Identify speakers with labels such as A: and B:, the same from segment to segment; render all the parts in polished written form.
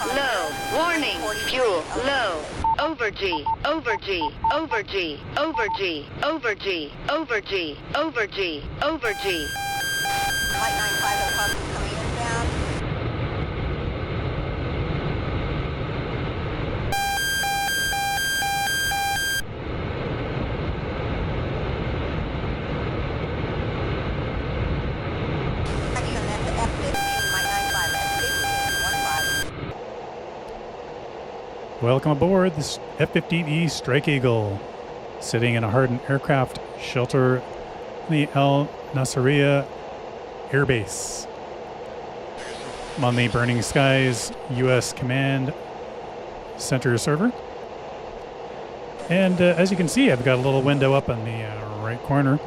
A: low. Warning, fuel low. Over G, over G, over G, over G, over G, over G, over G, over G.
B: Flight 95 across coming inbound. Section at the F-15, Mike 95, F-15, 15.
C: Welcome aboard this F-15E Strike Eagle, sitting in a hardened aircraft shelter in the Al Nasiriyah Air Base. I'm on the Burning Skies U.S. Command Center server. And as you can see, I've got a little window up in the right corner.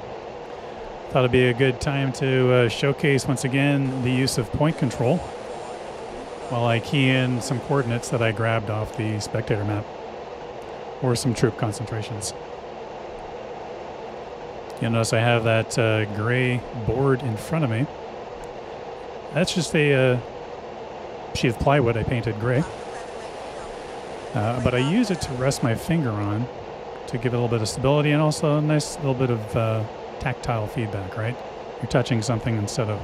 C: Thought it'd be a good time to showcase once again the use of point control while I key in some coordinates that I grabbed off the spectator map or some troop concentrations. You'll notice I have that gray board in front of me. That's just a sheet of plywood I painted gray. But I use it to rest my finger on to give it a little bit of stability and also a nice little bit of tactile feedback, right? You're touching something instead of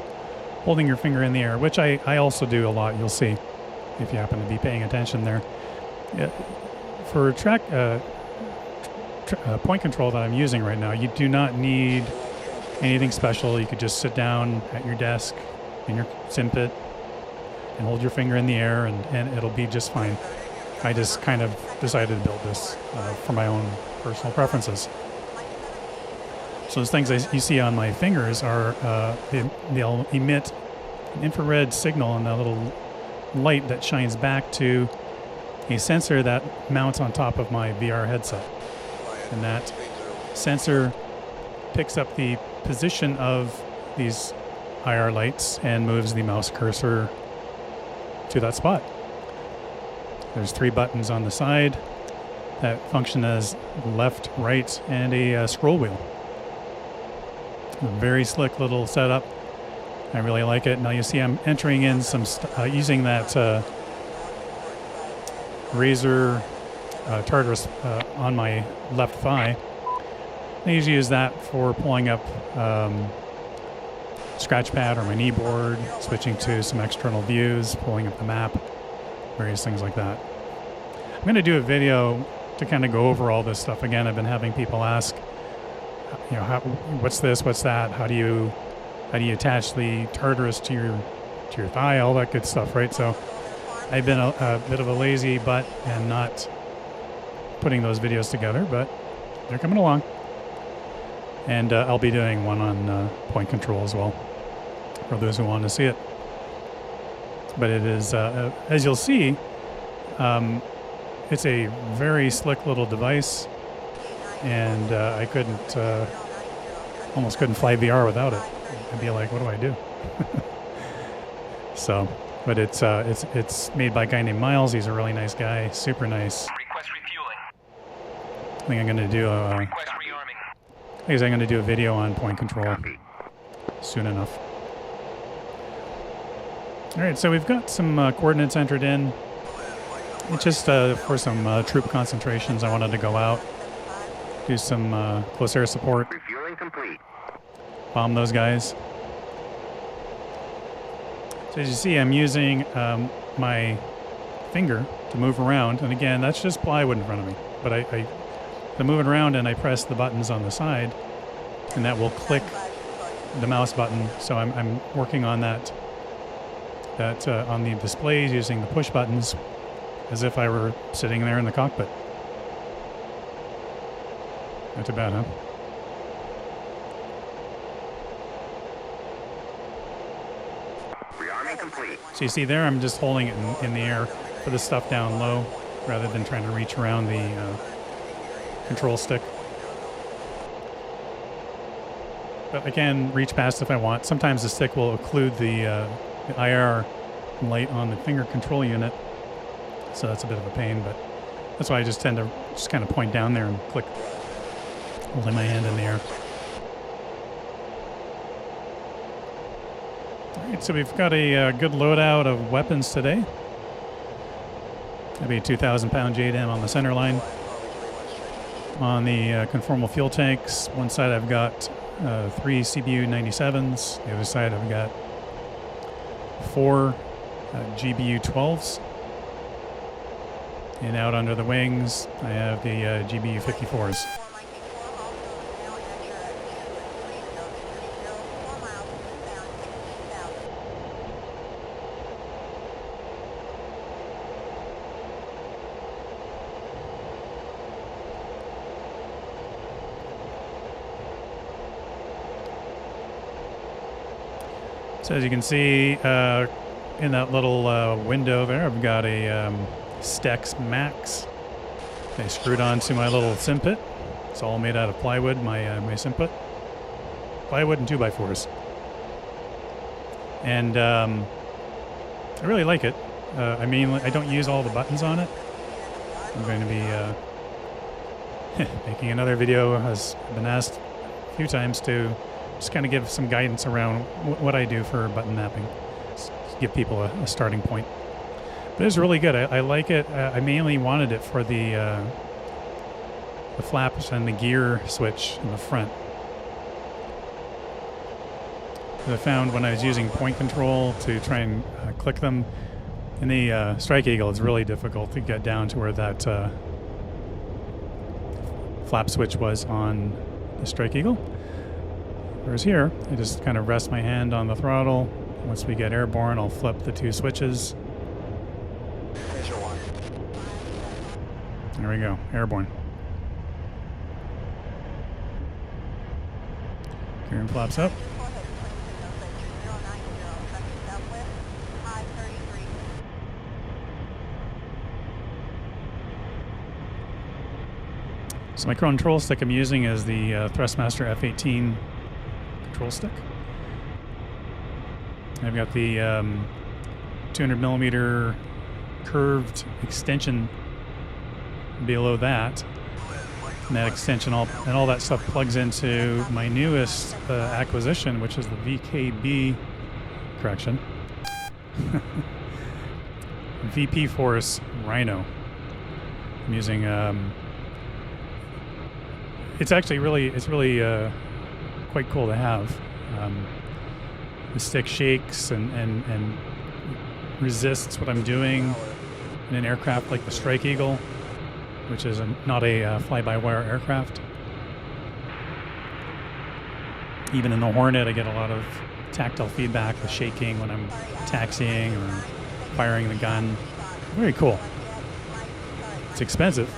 C: holding your finger in the air, which I also do a lot, you'll see, if you happen to be paying attention there. For point control that I'm using right now, you do not need anything special. You could just sit down at your desk in your sim pit and hold your finger in the air and it'll be just fine. I just kind of decided to build this for my own personal preferences. So those things you see on my fingers are, they'll emit an infrared signal and a little light that shines back to a sensor that mounts on top of my VR headset. And that sensor picks up the position of these IR lights and moves the mouse cursor to that spot. There's 3 buttons on the side that function as left, right, and a scroll wheel. A very slick little setup. I really like it. Now you see I'm entering in some using that Razer Tartarus on my left thigh. I usually use that for pulling up scratch pad or my knee board, switching to some external views, pulling up the map, various things like that. I'm going to do a video to kind of go over all this stuff again. I've been having people ask, you know, what's this, what's that? How do you attach the Tartarus to your thigh? All that good stuff, right? So I've been a bit of a lazy butt and not putting those videos together, but they're coming along. And I'll be doing one on point control as well for those who want to see it. But it is, as you'll see, it's a very slick little device, and I almost couldn't fly VR without it. I'd be like, what do I do? So, but it's made by a guy named Miles. He's a really nice guy, super nice.
D: Request refueling.
C: I think I'm going to do a.
D: Request rearming.
C: I guess I'm going to do a video on point control soon enough. All right, so we've got some coordinates entered in. It's just for some troop concentrations. I wanted to go out, do some close air support,
D: Refueling complete.
C: bomb those guys. So as you see, I'm using my finger to move around, and again, that's just plywood in front of me. But I'm moving around, and I press the buttons on the side, and that will click the mouse button. So I'm working on that on the displays using the push buttons, as if I were sitting there in the cockpit. Not too bad, huh?
D: Rearming complete.
C: So you see there, I'm just holding it in the air for the stuff down low, rather than trying to reach around the control stick. But I can reach past if I want. Sometimes the stick will occlude the IR light on the finger control unit. So that's a bit of a pain, but that's why I just tend to just kind of point down there and click, holding my hand in the air. All right, so we've got a good loadout of weapons today. That'd be a 2,000-pound JDAM on the center line. On the conformal fuel tanks, one side I've got 3 CBU 97s. The other side I've got 4 GBU 12s. And out under the wings, I have the GBU 54s. So as you can see in that little window there, I've got a STECS Max. They screwed onto my little sim pit. It's all made out of plywood, my sim pit. Plywood and 2x4s. And I really like it. I mean, I don't use all the buttons on it. I'm going to be making another video, as I've been asked a few times, to just kind of give some guidance around what I do for button mapping. Just give people a starting point. But it's really good. I like it. I mainly wanted it for the flaps and the gear switch in the front. I found when I was using point control to try and click them in the Strike Eagle, it's really difficult to get down to where that flap switch was on the Strike Eagle. Whereas here, I just kind of rest my hand on the throttle. Once we get airborne, I'll flip the 2 switches. There we go, airborne. Gear and flaps up. So my control stick I'm using is the Thrustmaster F-18 control stick. I've got the 200mm curved extension below that. And that extension, and all that stuff plugs into my newest acquisition, which is the VKB, correction, VPForce Rhino. I'm using, it's really quite cool to have. The stick shakes and resists what I'm doing in an aircraft like the Strike Eagle, which is not a fly-by-wire aircraft. Even in the Hornet, I get a lot of tactile feedback, the shaking when I'm taxiing or firing the gun. Very cool. It's expensive.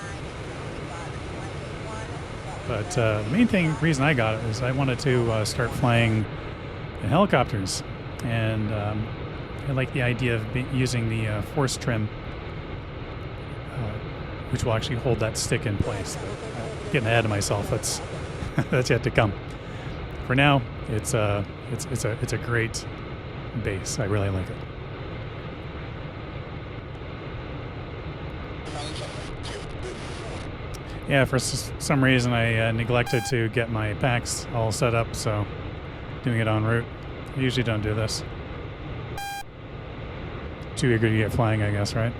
C: But the main reason I got it is I wanted to start flying the helicopters. And I like the idea of using the force trim, which will actually hold that stick in place. Getting ahead of myself, that's yet to come. For now, it's a great base. I really like it. Yeah, for some reason I neglected to get my packs all set up, so doing it en route. I usually don't do this. Too eager to get flying, I guess, right?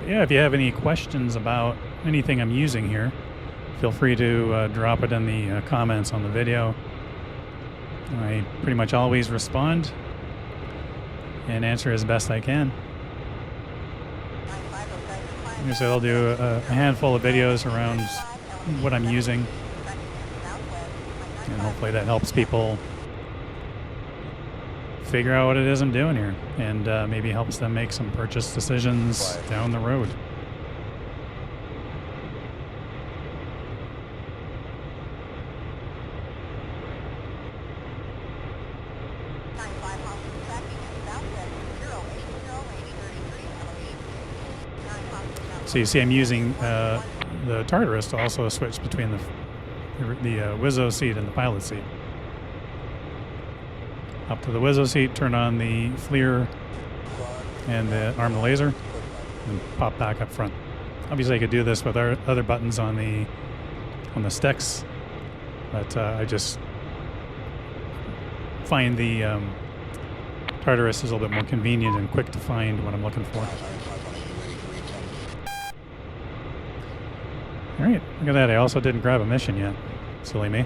C: Yeah, if you have any questions about anything I'm using here, feel free to drop it in the comments on the video. I pretty much always respond and answer as best I can. So I'll do a handful of videos around what I'm using, and hopefully that helps people figure out what it is I'm doing here, and maybe helps them make some purchase decisions down the road. So you see I'm using the Tartarus to also switch between the Wizzo seat and the pilot seat. Up to the Wizzo seat, turn on the FLIR and arm the laser, and pop back up front. Obviously I could do this with our other buttons on the STECS, but I just find the Tartarus is a little bit more convenient and quick to find what I'm looking for. Alright, look at that. I also didn't grab a mission yet. Silly me.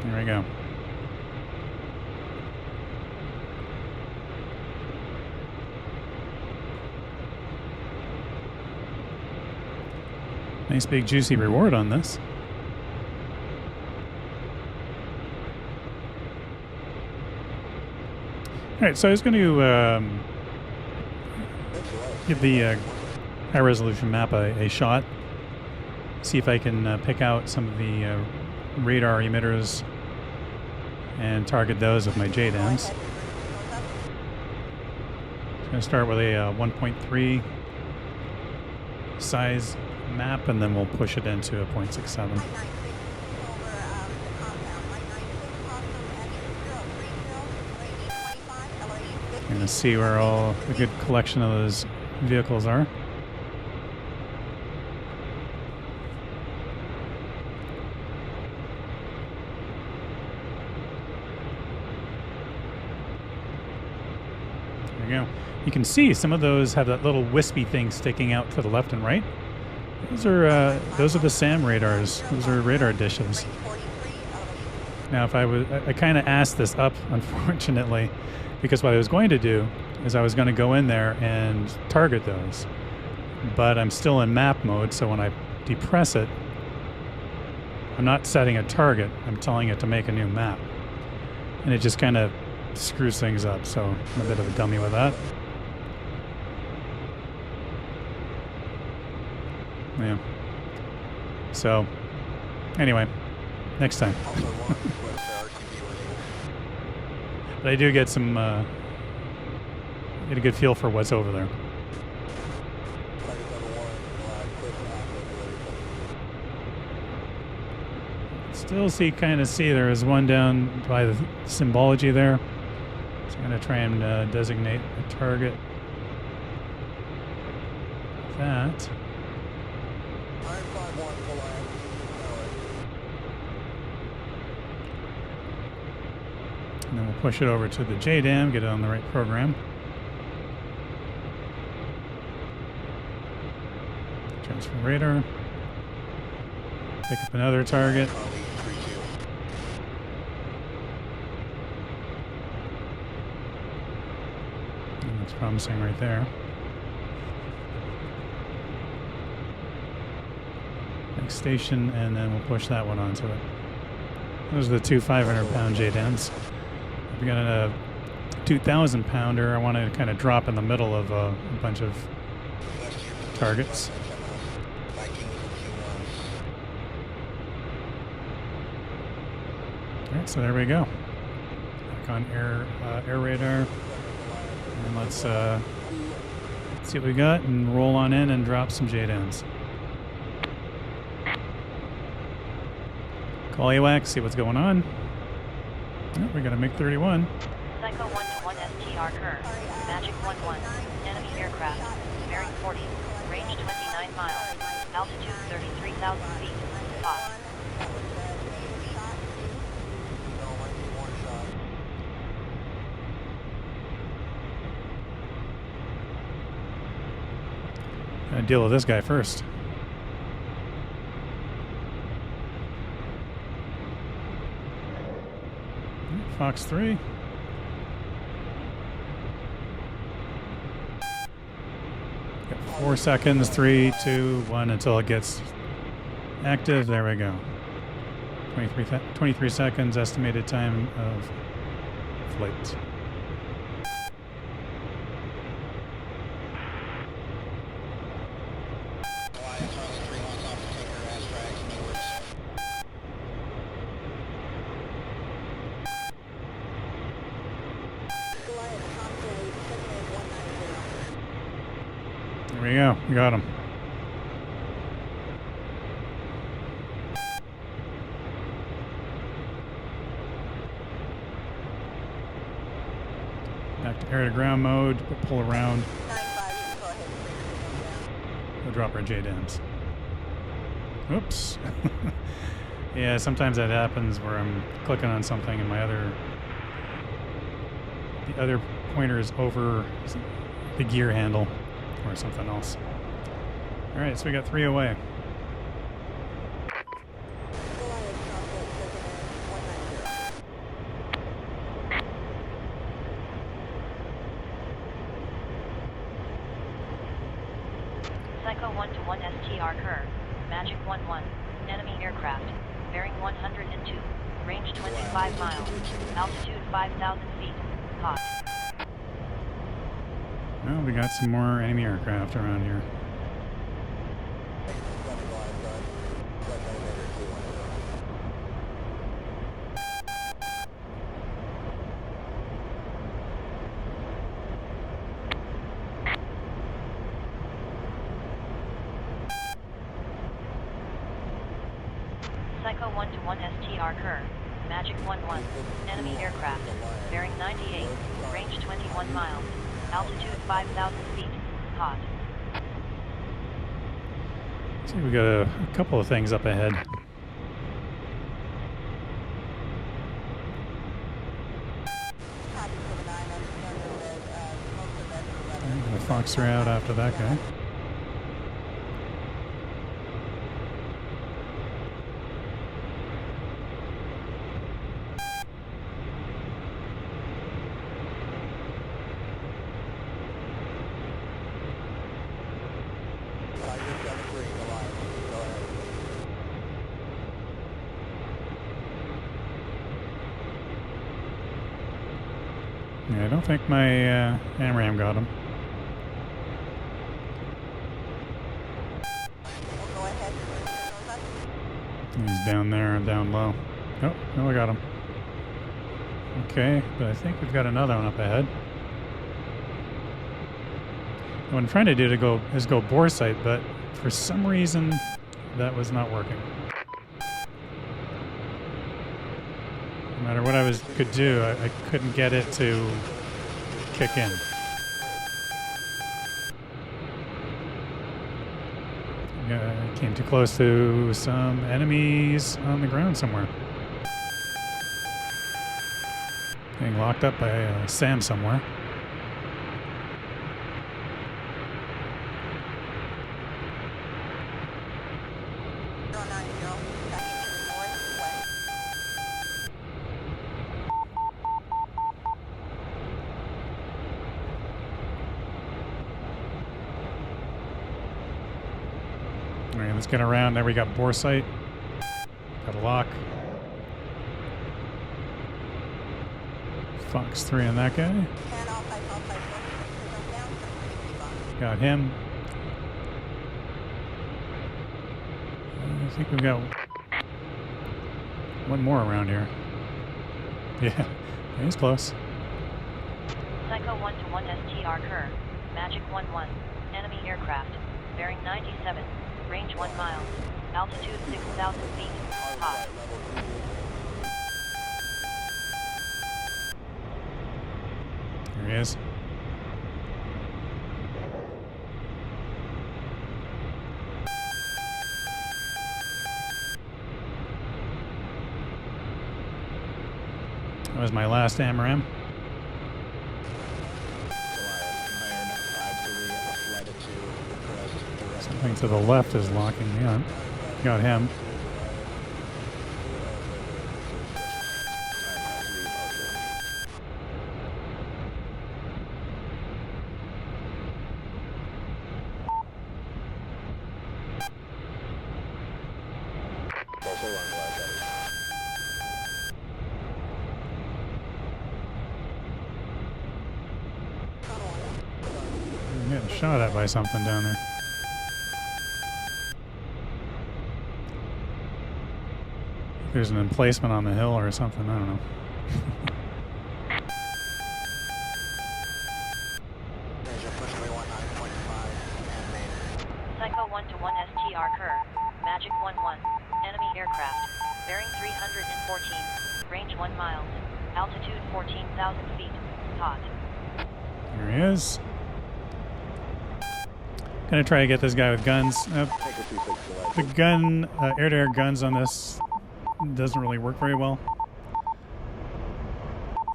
C: There we go. Nice big juicy reward on this. Alright, so I was going to give the high resolution map a shot. See if I can pick out some of the radar emitters and target those with my JDAMs. I'm going to start with a 1.3 size map, and then we'll push it into a 0.67. Going to see where all a good collection of those vehicles are. There you go. You can see some of those have that little wispy thing sticking out to the left and right. Those are the SAM radars. Those are radar dishes. Now, if I kind of asked this up, unfortunately, because what I was going to do is I was going to go in there and target those, but I'm still in map mode. So when I depress it, I'm not setting a target. I'm telling it to make a new map, and it just kind of screws things up. So I'm a bit of a dummy with that. Yeah. So, anyway, next time. But I do get some, get a good feel for what's over there. Still kind of see there is one down by the symbology there. So I'm going to try and designate a target. That. And then we'll push it over to the JDAM, get it on the right program. Transfer radar. Pick up another target. That looks promising right there. Next station, and then we'll push that one onto it. Those are the two 500-pound JDAMs. We got a 2,000 pounder. I want to kind of drop in the middle of a bunch of targets. All right, so there we go. Back on air radar, and let's see what we got and roll on in and drop some JDAMs. Call AWACS, see what's going on. Oh, we got a MiG-31.
E: Psycho 1-1 STR Kerr. Magic 1-1. Enemy aircraft. Bearing 40. Range 29 miles. Altitude 33,000 feet. Hot.
C: Gotta deal with this guy first. Fox 3. Got 4 seconds, 3, 2, 1 until it gets active. There we go. 23 seconds estimated time of flight. There we go. We got him. air to ground mode, we'll pull around,
B: 95, you can go ahead and bring it down.
C: we'll drop our JDAMs. Oops. Yeah, sometimes that happens where I'm clicking on something and the other pointer is over the gear handle or something else. All right, so we got 3 away.
E: Psycho 1-1 STR Kerr, Magic 1-1, enemy aircraft, bearing 102, range 25 miles, altitude 5,000 feet, hot.
C: Well, we got some more enemy aircraft around here.
E: Psycho 1-1 STR Kerr, Magic 1-1, enemy aircraft, bearing 98, range 21 miles, altitude 5,000 feet, hot.
C: See, we got a couple of things up ahead. The Fox are out after that guy. Yeah, I don't think my AMRAAM got him. He's down there and down low. Oh, no, I got him. Okay, but I think we've got another one up ahead. What I'm trying to do is go bore sight, but for some reason that was not working. No matter what I could do, I couldn't get it to kick in. I came too close to some enemies on the ground somewhere. Getting locked up by Sam somewhere. Alright, let's get around. There we got bore sight. Got a lock. Fox 3 on that guy. Got him. I think we've got one more around here. Yeah, he's close.
E: Psycho 1-1 STR Kerr, Magic 1-1, enemy aircraft, bearing 97, range 1 mile, altitude 6,000 feet, hot.
C: There he is. That was my last AMRAAM. Something to the left is locking me on. Got him. I'm getting shot at by something down there. There's an emplacement on the hill or something, I don't know.
E: Psycho 1-1 STR Kerr, Magic 1-1, enemy aircraft, bearing 314, range 1 mile, altitude 14,000 feet, hot.
C: There he is. Gonna try to get this guy with guns. The gun, air-to-air guns on this doesn't really work very well.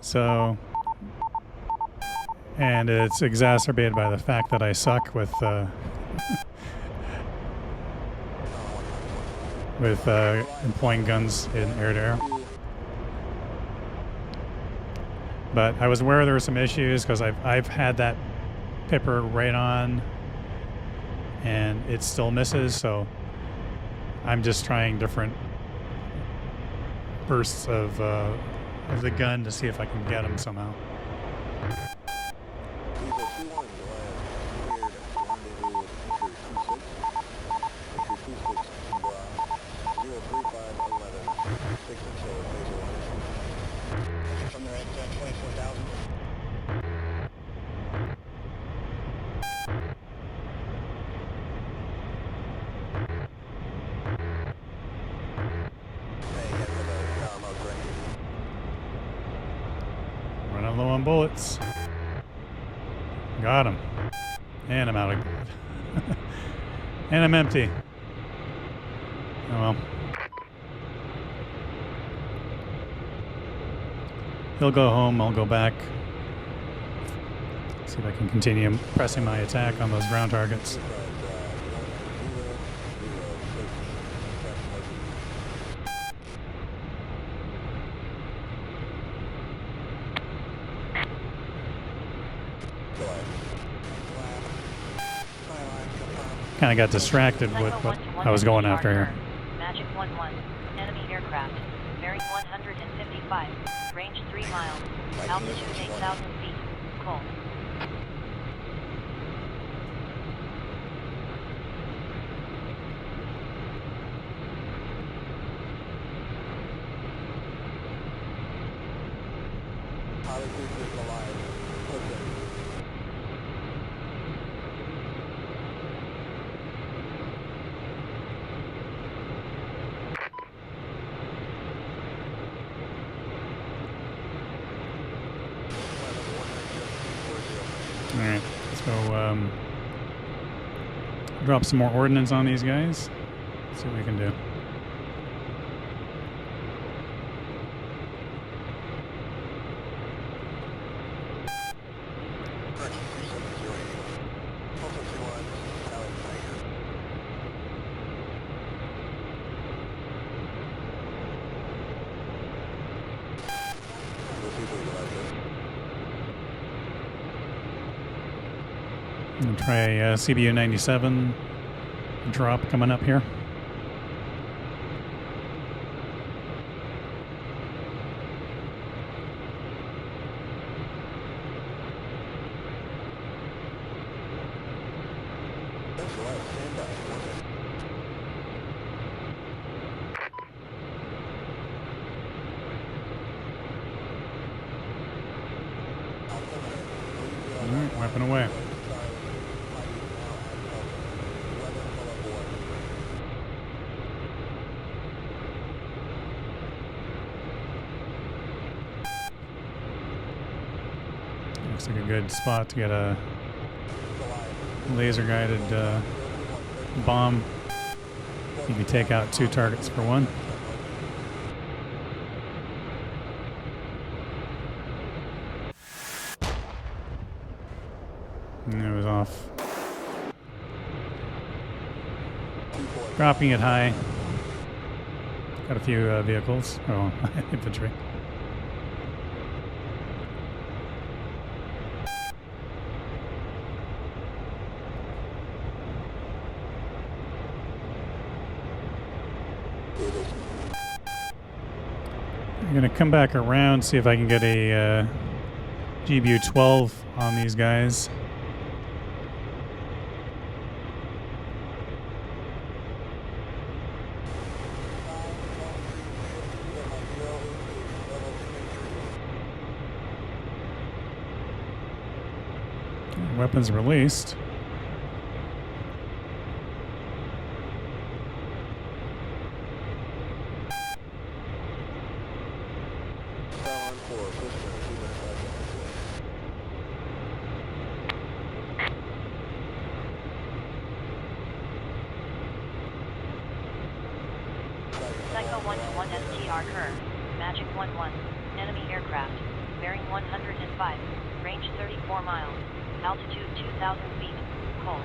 C: So, and it's exacerbated by the fact that I suck with employing guns in air-to-air. But I was aware there were some issues because I've had that pipper right on and it still misses, so I'm just trying different bursts of the gun to see if I can get them somehow. Running low on bullets. Got him. And I'm out of and I'm empty. Oh well. He'll go home, I'll go back. See if I can continue pressing my attack on those ground targets. Kind of got distracted with what I was going after here.
E: Magic 1-1. Enemy aircraft. Bearing 155. Range 3 miles. Altitude 8,000 feet. Cold.
C: Alright, so drop some more ordnance on these guys. See what we can do. I'm going to try a CBU 97 drop coming up here. All right, weapon away. Looks like a good spot to get a laser-guided bomb. You can take out 2 targets for 1. And it was off. Dropping it high. Got a few vehicles. Oh, infantry. I'm going to come back around, see if I can get a GBU 12 on these guys. Weapons released.
E: Psycho 121 STR Kerr, Magic 11, enemy aircraft, bearing 105, range 34 miles, altitude 2,000 feet, cold.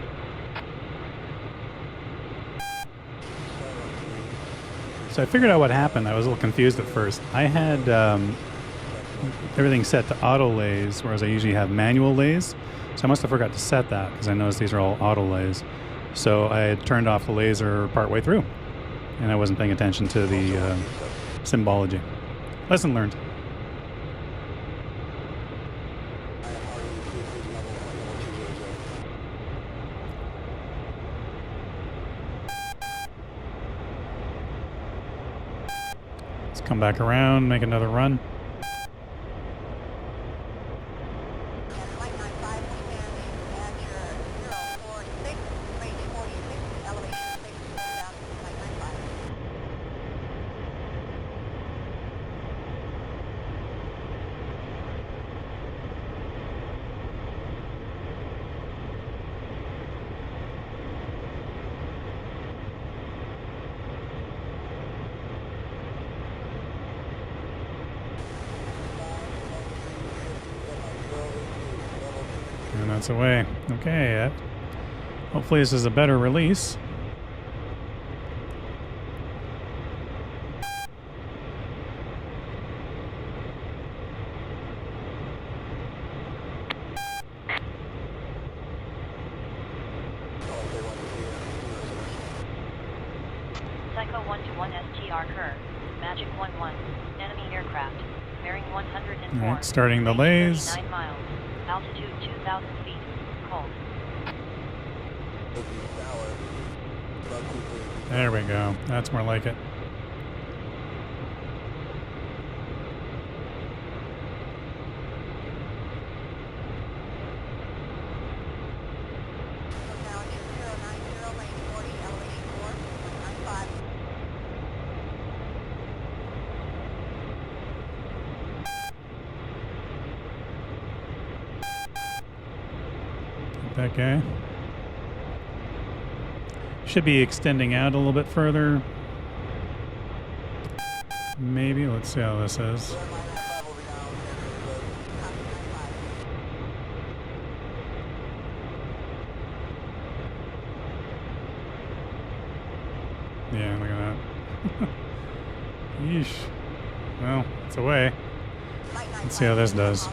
C: So I figured out what happened. I was a little confused at first. I had everything set to auto lays, whereas I usually have manual lays. So I must have forgot to set that because I noticed these are all auto lays. So I had turned off the laser partway through, and I wasn't paying attention to the symbology. Lesson learned. Let's come back around, make another run.
B: Flight 95 will stand at your 046, range 46, elevation 6, down Flight 95.
C: And that's away. Okay, hopefully this is a better release.
E: Psycho 121 STR Kerr, Magic 11, enemy aircraft, bearing 104.
C: All right, starting the
E: range
C: lays.
E: 39 miles, altitude 2,000 feet, cold.
C: There we go. That's more like it.
B: Now at your 090, range 40, elevation 4, Flight 95.
C: That guy. Should be extending out a little bit further. Maybe. Let's see how this is. Yeah, look at that. Yeesh. Well, it's away. Let's see how this does.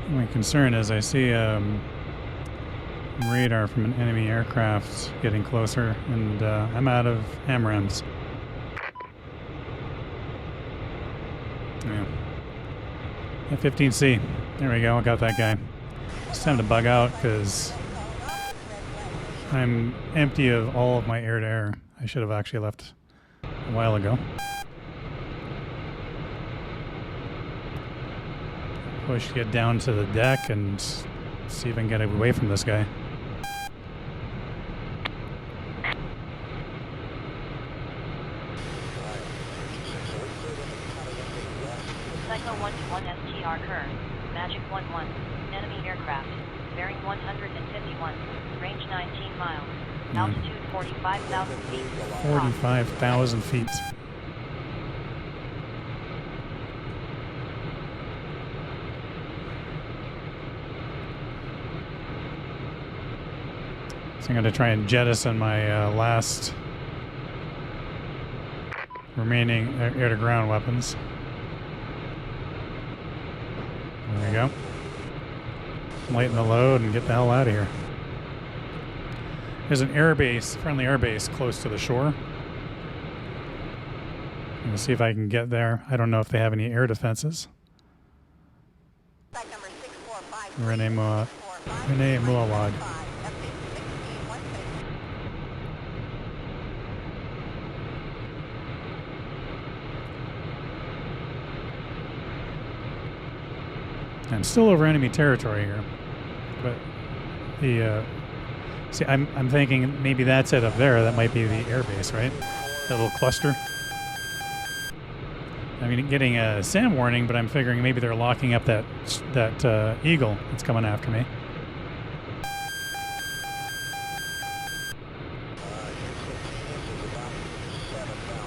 C: My concern is I see radar from an enemy aircraft getting closer, and I'm out of AMRAAMs. Yeah. F-15C. There we go. I got that guy. It's time to bug out because I'm empty of all of my air-to-air. I should have actually left a while ago. Push to get down to the deck and see if I can get away from this guy.
E: Psycho 121 STR Kerr, Magic 11, enemy aircraft, bearing 151, range 19 miles, altitude 45,000 feet.
C: 45,000 feet. So I'm going to try and jettison my last remaining air-to-ground weapons. There we go. Lighten the load and get the hell out of here. There's an airbase, friendly airbase, close to the shore. I'm going to see if I can get there. I don't know if they have any air defenses. Rene Muawad. I'm still over enemy territory here, but the see, I'm thinking maybe that's it up there. That might be the airbase, right? That little cluster. I mean, getting a SAM warning, but I'm figuring maybe they're locking up that eagle that's coming after me.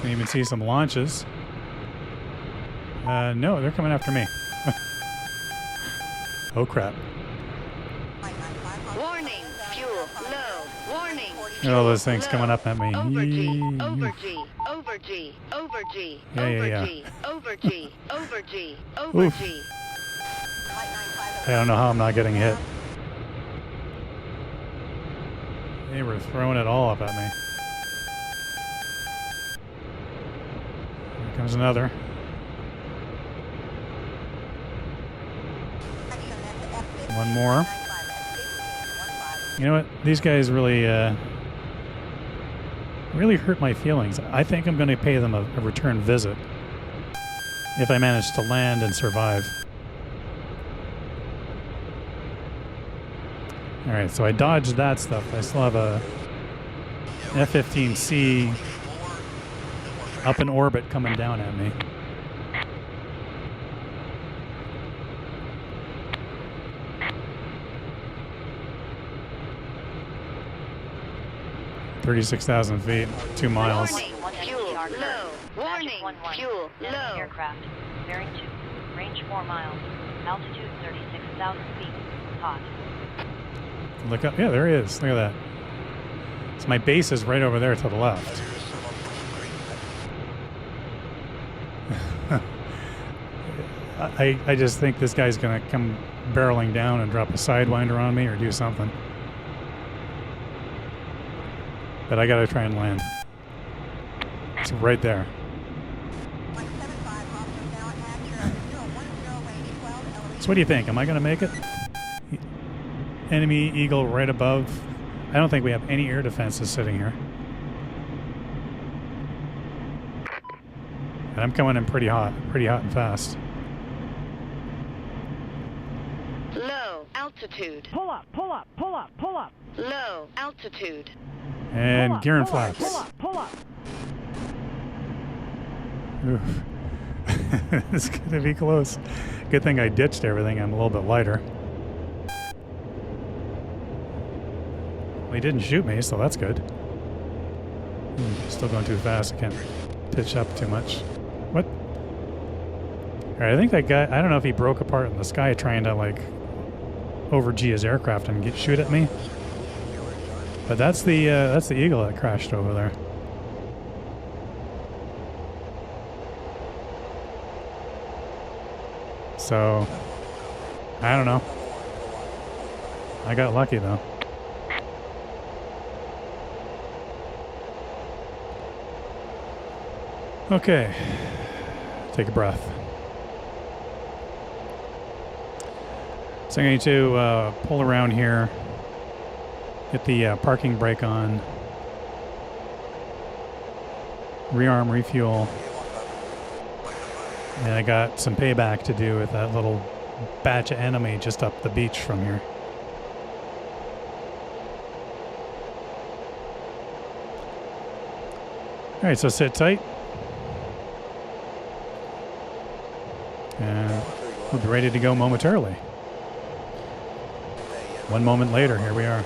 C: Can even see some launches. No, they're coming after me. Oh crap!
A: Warning, fuel low. Warning.
C: Look at all those things coming up at me.
A: Over G,
C: Yee.
A: over G, over G, over G,
C: Yeah,
A: over
C: yeah,
A: G, over G, over G, over
C: Oof.
A: G.
C: I don't know how I'm not getting hit. They were throwing it all up at me. Here comes another. One more. You know what? These guys really, really hurt my feelings. I think I'm going to pay them a return visit if I manage to land and survive. All right, so I dodged that stuff. I still have a F-15C up in orbit coming down at me. $36,000 feet, 2 miles.
A: Warning, fuel low. Warning, fuel
E: Enemy
A: low.
E: aircraft. Bearing 2. Range 4 miles. Altitude 36,000 feet. Hot.
C: Look up, yeah, there he is. Look at that. So my base is right over there to the left. I just think this guy's gonna come barreling down and drop a sidewinder on me or do something. But I gotta try and land. It's right there. So what do you think? Am I gonna make it? Enemy Eagle right above. I don't think we have any air defenses sitting here. And I'm coming in pretty hot and fast.
A: Low altitude.
F: Pull up, pull up, pull up, pull up.
A: Low altitude.
C: And
F: Pull up,
C: gear and
F: pull up,
C: flaps.
F: Pull up, pull up.
C: Oof. It's gonna be close. Good thing I ditched everything. I'm a little bit lighter. Well, he didn't shoot me, so that's good. Still going too fast. I can't pitch up too much. What? All right, I think that guy, I don't know if he broke apart in the sky trying to like over G his aircraft and shoot at me. But that's the Eagle that crashed over there. So, I don't know. I got lucky though. Okay, take a breath. So I'm going to pull around here, get the parking brake on, rearm, refuel, and I got some payback to do with that little batch of enemy just up the beach from here. All right, so sit tight. And we'll be ready to go momentarily. 1 moment later, here we are.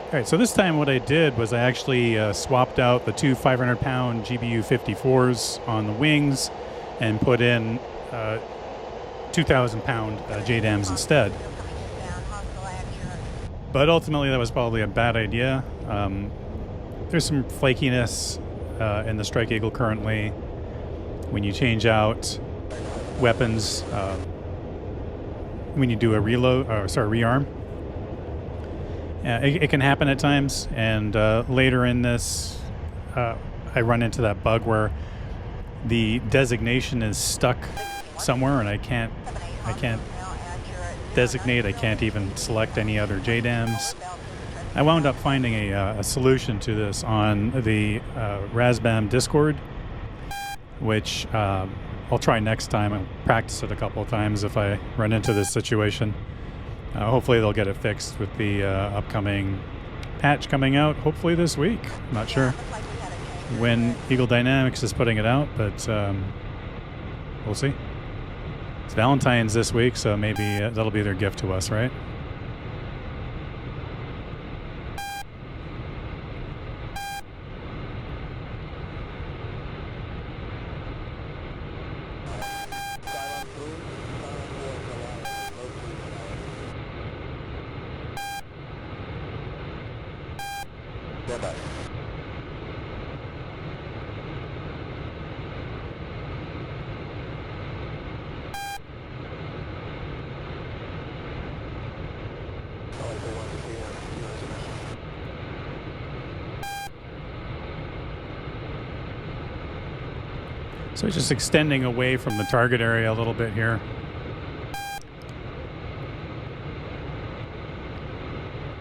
C: All right, so this time what I did was I actually swapped out the two 500-pound GBU 54s on the wings and put in 2,000-pound JDAMs instead. But ultimately, that was probably a bad idea. There's some flakiness in the Strike Eagle currently. When you change out weapons, when you do a rearm, it can happen at times. And later in this, I run into that bug where the designation is stuck somewhere, and I can't designate. I can't even select any other JDAMs. I wound up finding a solution to this on the Razbam Discord, which I'll try next time. I'll practice it a couple of times if I run into this situation. Hopefully they'll get it fixed with the upcoming patch coming out, hopefully this week. I'm not sure when Eagle Dynamics is putting it out, but we'll see. It's Valentine's this week, so maybe that'll be their gift to us, right? So just extending away from the target area a little bit here.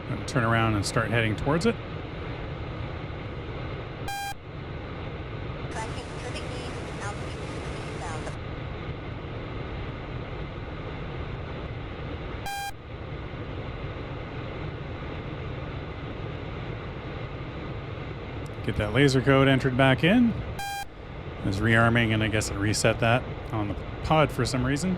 C: And turn around and start heading towards it.
B: Tracking Pacific East, altitude 16,000.
C: Get that laser code entered back in. It was rearming, and I guess it reset that on the pod for some reason.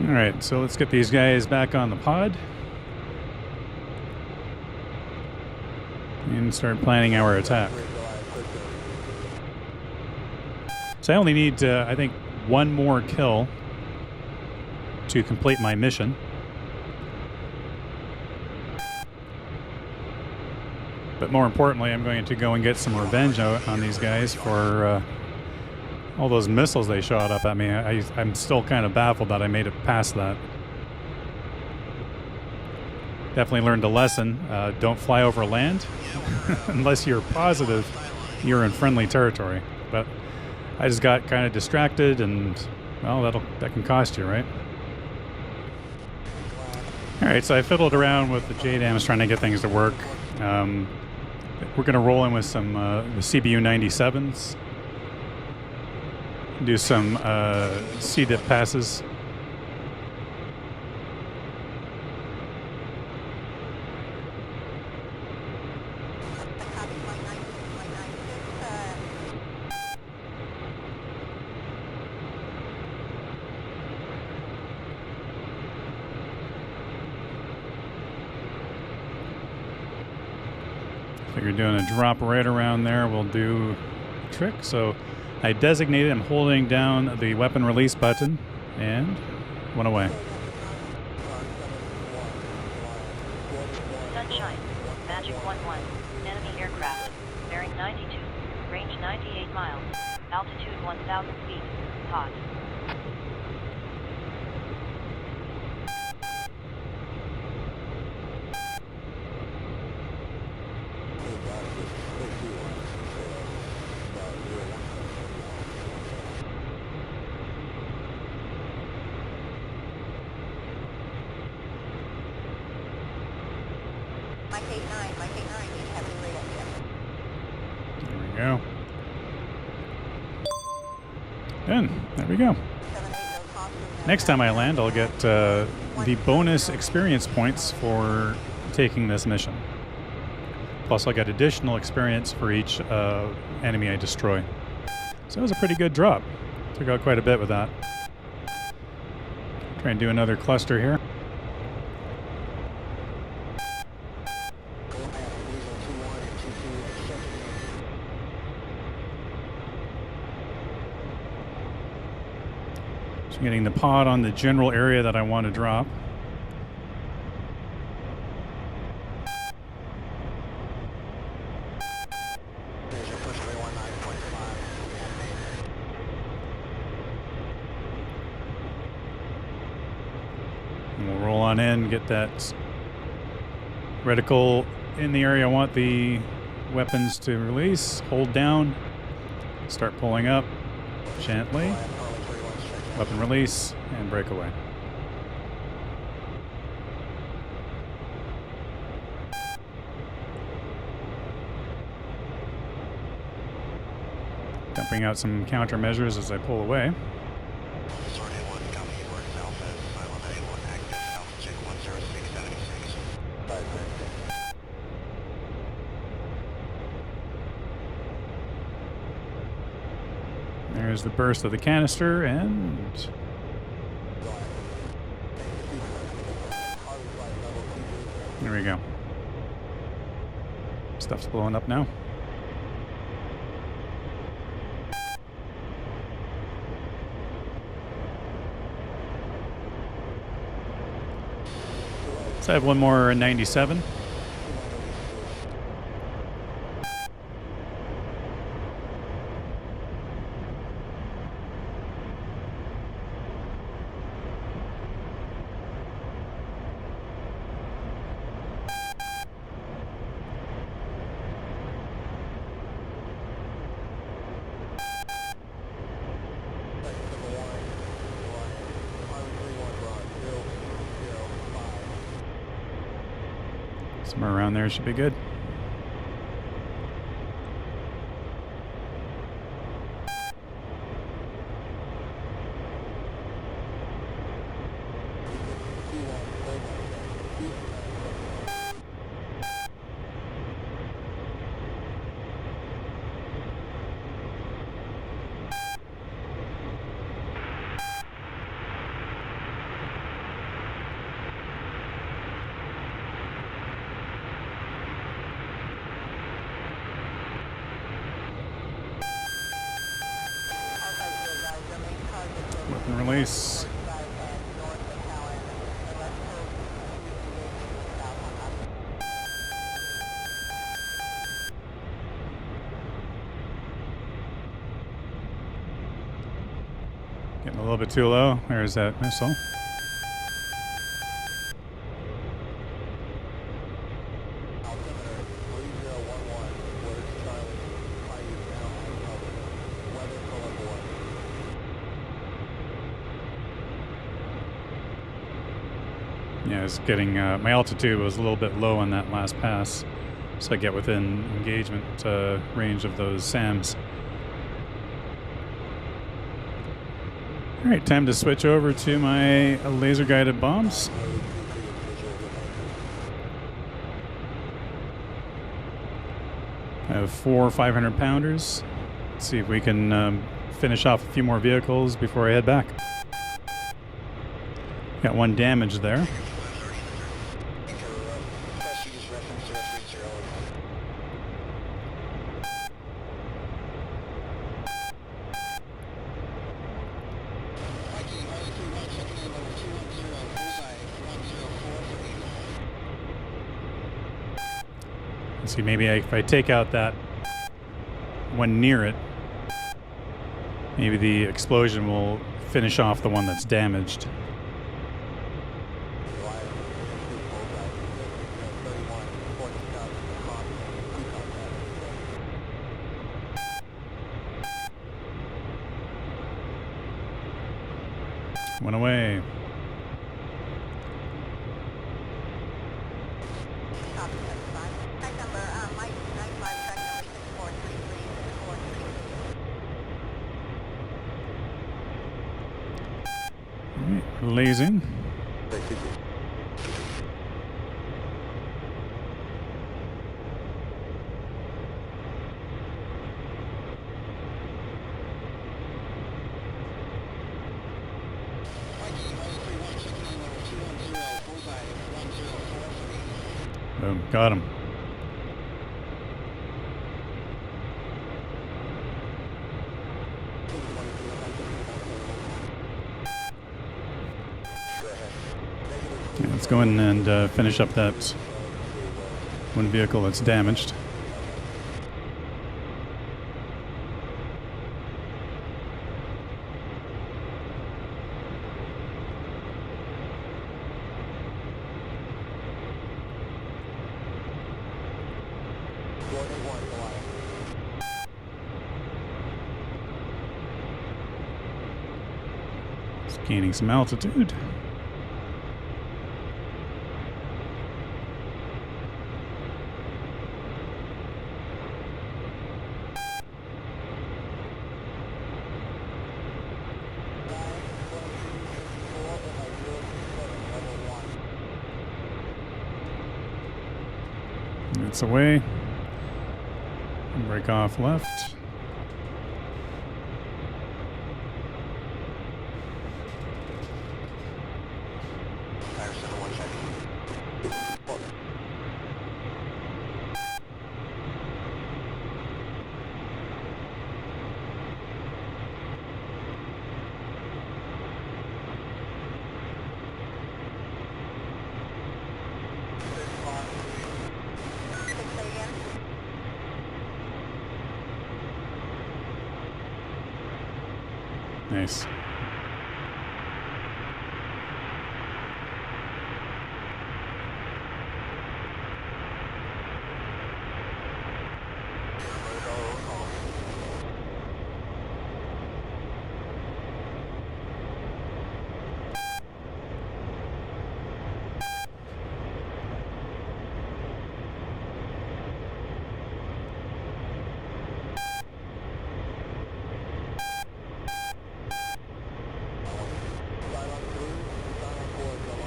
C: All right, so let's get these guys back on the pod and start planning our attack. So I only need, I think, one more kill to complete my mission. But more importantly, I'm going to go and get some revenge out on these guys for all those missiles they shot up at me. I'm still kind of baffled that I made it past that. Definitely learned a lesson. Don't fly over land unless you're positive you're in friendly territory. But I just got kind of distracted, and well, that can cost you, right? All right, so I fiddled around with the JDAMs trying to get things to work. We're going to roll in with some the CBU 97s. Do some CDIP passes.
B: Copy, flight 96.
C: Figure doing a drop right around there will do the trick. So I designated, I'm holding down the weapon release button and went away.
E: Sunshine, Magic 1-1, enemy aircraft, bearing 92, range 98 miles, altitude 1,000 feet, hot.
B: Mike 89 needs heavily radar check.
C: There we go. And there we go.
B: 78, no cost to
C: Next time I land, I'll get the bonus experience points for taking this mission. Plus, I'll get additional experience for each enemy I destroy. So it was a pretty good drop. Took out quite a bit with that. Try and do another cluster here. So getting the pod on the general area that I want to drop. And we'll roll on in, get that reticle in the area I want the weapons to release. Hold down, start pulling up gently. Weapon release and break away. Dumping out some countermeasures as I pull away.
B: Sortie 1, copy. You are Alpha, Asylum A1 active, Alpha check 10676.
C: There's the burst of the canister, and there we go. Stuff's blowing up now. So I have one more 97. Somewhere around there should be good. Weapon release. Getting a little bit too low. There's that missile. Yeah, it's getting, my altitude was a little bit low on that last pass, so I get within engagement range of those SAMs. Alright, time to switch over to my laser-guided bombs. I have 4 500-pounders. Let's see if we can finish off a few more vehicles before I head back. Got one damage there. Let's see, maybe if I take out that one near it, maybe the explosion will finish off the one that's damaged. Went away. Lasing. Boom, got him. Let's go in and finish up that one vehicle that's damaged. It's gaining some altitude. It's away. Break off left.
B: Fire 7-1 check. Hold.
C: Nice.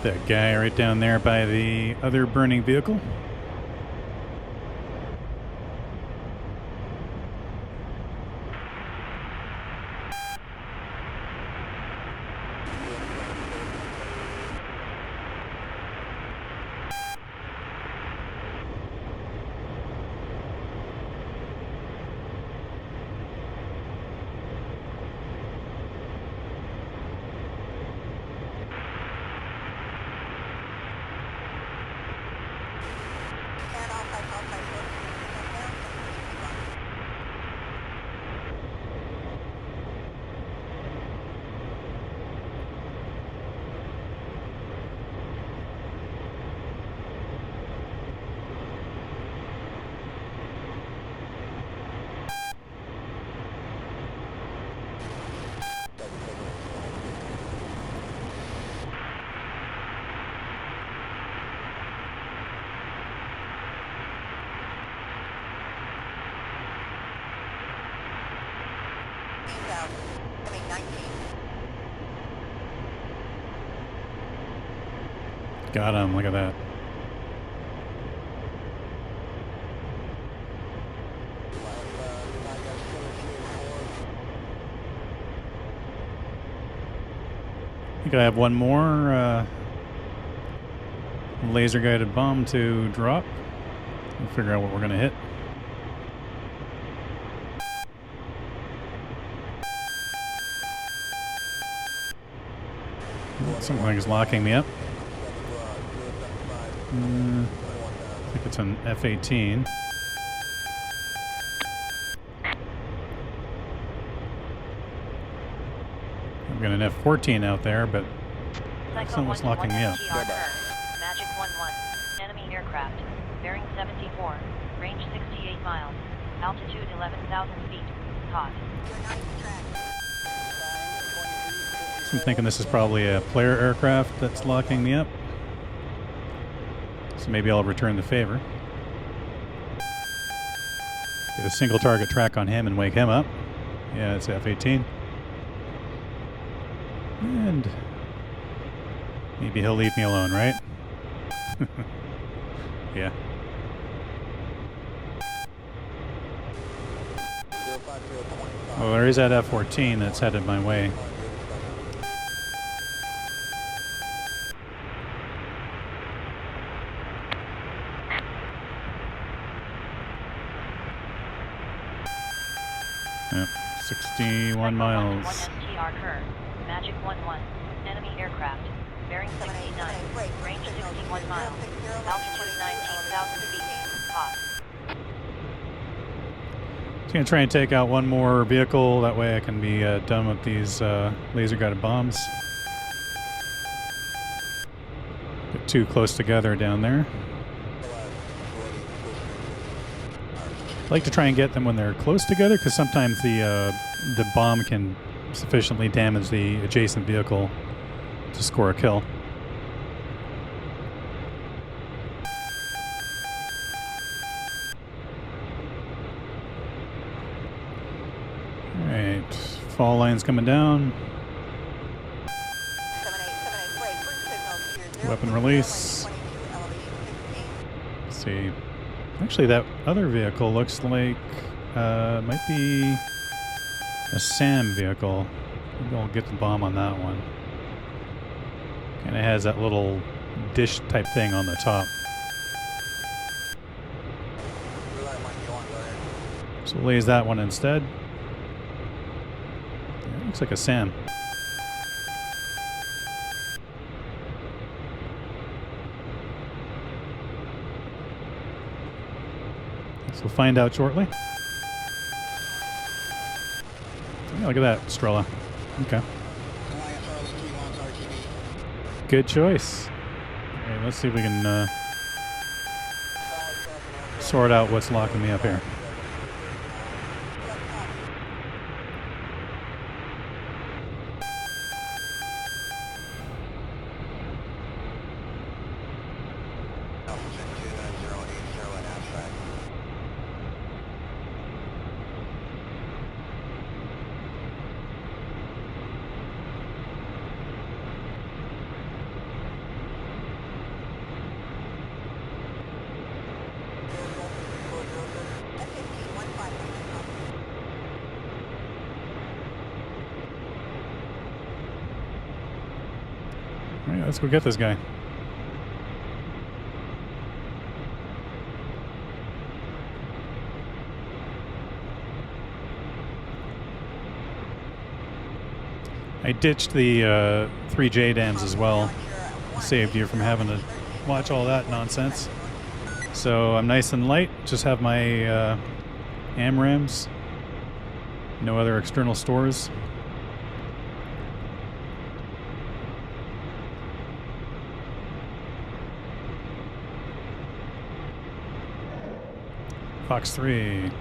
C: That guy right down there by the other burning vehicle. Got him, look at that. I think I have one more laser guided bomb to drop. We'll figure out what we're gonna hit. Something is locking me up. I think it's an F-18. I've got an F-14 out there, but someone's locking me up.
E: Magic 1-1, enemy aircraft, bearing 74, range 68 miles, altitude 11,000 feet, hot.
C: So I'm thinking this is probably a player aircraft that's locking me up. So maybe I'll return the favor. Get a single target track on him and wake him up. Yeah, it's F-18. And maybe he'll leave me alone, right? Yeah. Well, there is that F-14 that's headed my way. Yep, 61 miles.
E: STR curve, Magic 1-1, enemy aircraft, bearing 69, range 61 miles, altitude 19,000 feet, hot.
C: Just gonna try and take out one more vehicle, that way I can be done with these laser guided bombs. Get too close together down there. I like to try and get them when they're close together, because sometimes the bomb can sufficiently damage the adjacent vehicle to score a kill. Alright, fall line's coming down. Weapon release. Let's see. Actually, that other vehicle looks like might be a SAM vehicle. Maybe I'll get the bomb on that one. Kind of has that little dish type thing on the top. So lays that one instead. Yeah, looks like a SAM. So we'll find out shortly. Yeah, look at that, Strela. Okay. Good choice. All right, let's see if we can sort out what's locking me up here. All right, let's go get this guy. I ditched the 3J dams as well. Saved you from having to watch all that nonsense. So I'm nice and light. Just have my AMRAMs. No other external stores. Fox 3.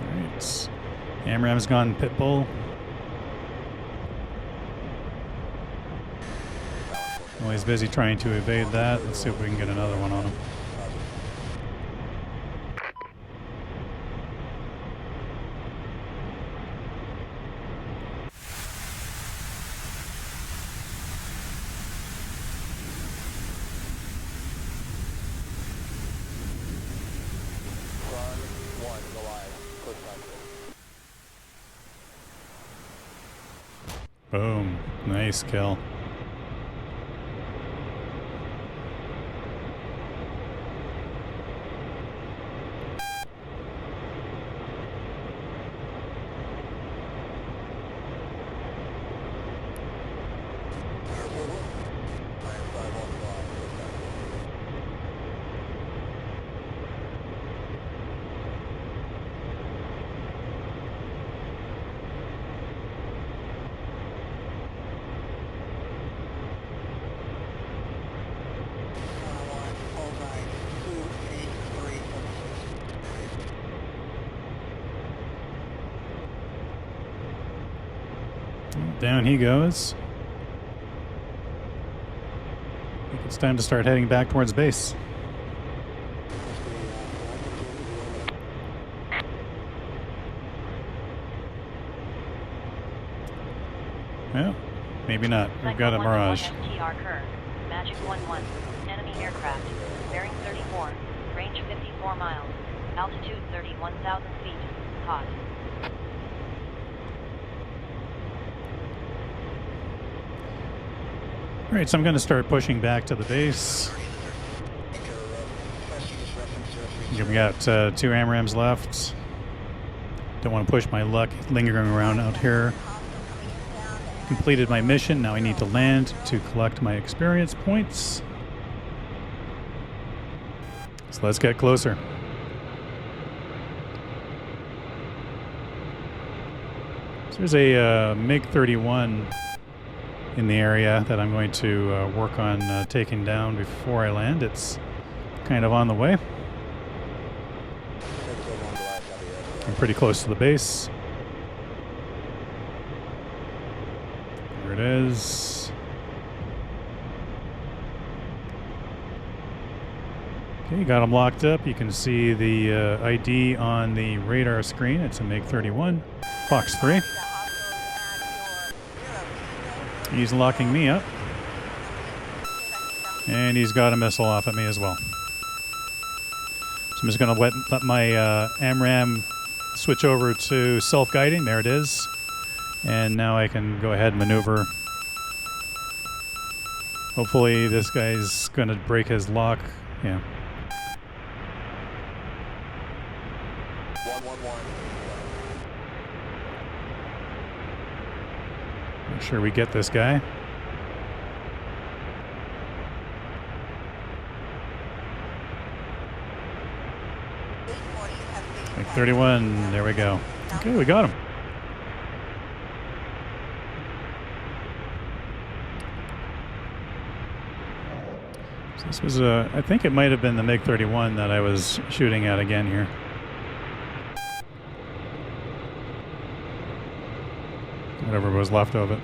C: Alright. AMRAM's gone Pitbull. Well, he's busy trying to evade that. Let's see if we can get another one on him. Boom. Nice kill. Down he goes. I think it's time to start heading back towards base. Well, maybe not. We've got a Mirage.
E: STR Kerr, Magic 1-1, enemy aircraft, bearing 34, range 54 miles, altitude 31,000 feet, hot.
C: Alright, so I'm going to start pushing back to the base. We got 2 AMRAMs left. Don't want to push my luck lingering around out here. Completed my mission. Now I need to land to collect my experience points. So let's get closer. So there's a MiG-31 in the area that I'm going to work on taking down before I land. It's kind of on the way. I'm pretty close to the base. There it is. Okay, got them locked up. You can see the ID on the radar screen. It's a MiG-31, Fox 3. He's locking me up. And he's got a missile off at me as well. So I'm just going to let my AMRAAM switch over to self-guiding. There it is. And now I can go ahead and maneuver. Hopefully this guy's going to break his lock. Yeah.
B: 111.
C: Make sure we get this guy. Like 31, there we go. Okay, we got him. So this was I think it might have been the MiG-31 that I was shooting at again here. Whatever was left of it.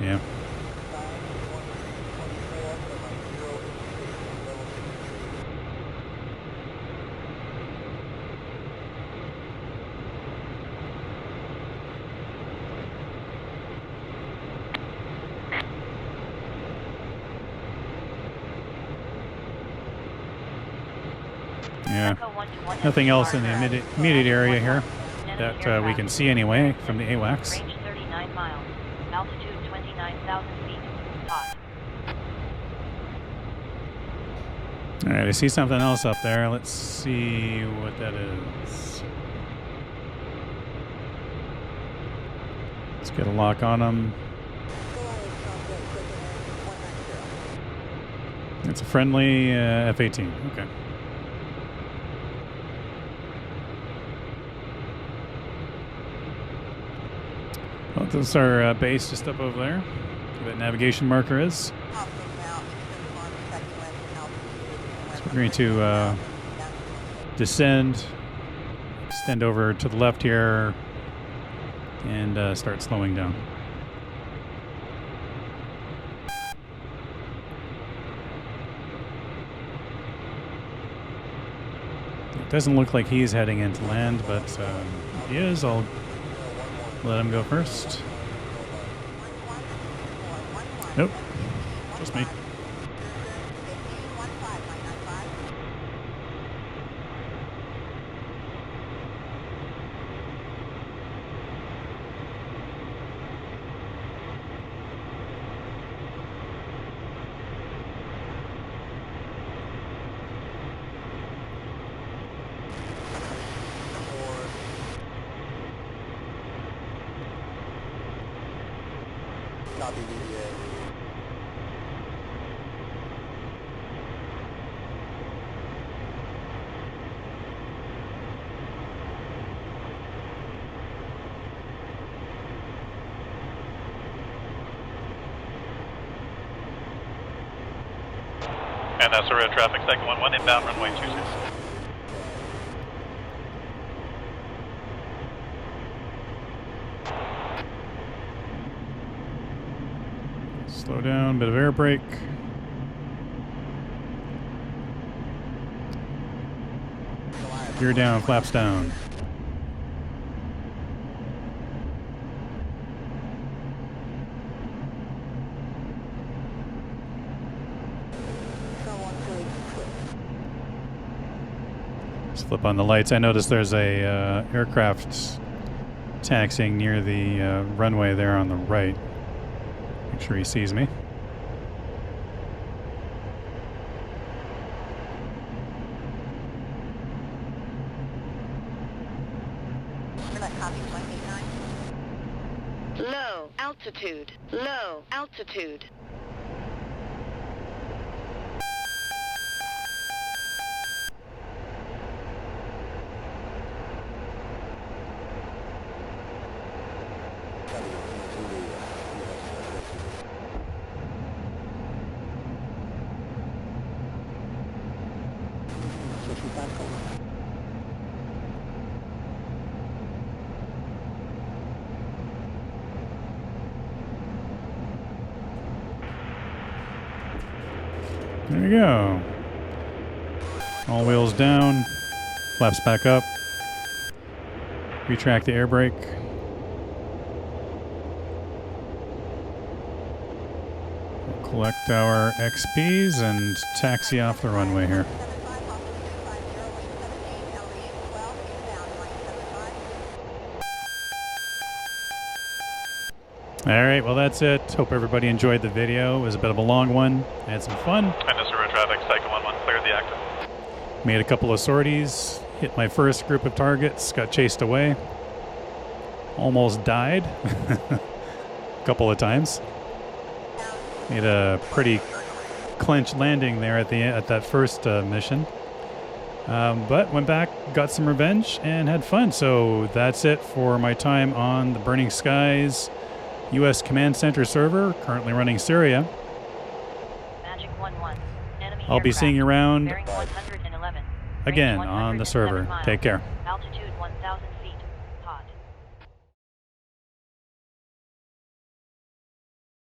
C: Yeah. Yeah, nothing else in the immediate area here that we can see anyway from the AWACS.
E: Range 39 miles, altitude 29,000 feet, hot.
C: All right, I see something else up there. Let's see what that is. Let's get a lock on him. It's a friendly F-18. Okay. Well, this is our base just up over there. Where that navigation marker is. So we're going to descend, extend over to the left here, and start slowing down. It doesn't look like he's heading into land, but if he is, I'll let him go first. Nope, just me.
B: Copy VDA.
G: And that's Aero traffic, second 11, inbound runway 26.
C: Slow down, bit of air brake. Gear down, flaps down. Just flip on the lights. I noticed there's a aircraft taxiing near the runway there on the right. Make sure he sees me.
A: Low altitude. Low altitude.
C: There we go. All wheels down. Flaps back up. Retract the air brake. We'll collect our XPs and taxi off the runway here.
B: 75, Hospital 250, 17, elevation 12, inbound, line 75.
C: All right, well, that's it. Hope everybody enjoyed the video. It was a bit of a long one. I had some fun.
G: NSRO traffic, Cycle 11, cleared the active.
C: Made a couple of sorties. Hit my first group of targets. Got chased away. Almost died a couple of times. Made a pretty clinch landing there at that first mission. But went back, got some revenge, and had fun. So that's it for my time on the Burning Skies U.S. Command Center server, currently running Syria.
E: Magic 1-1. Enemy
C: I'll be seeing you around
E: bearing 111.
C: again
E: Range
C: on the
E: 107
C: server.
E: miles.
C: Take care.
E: Altitude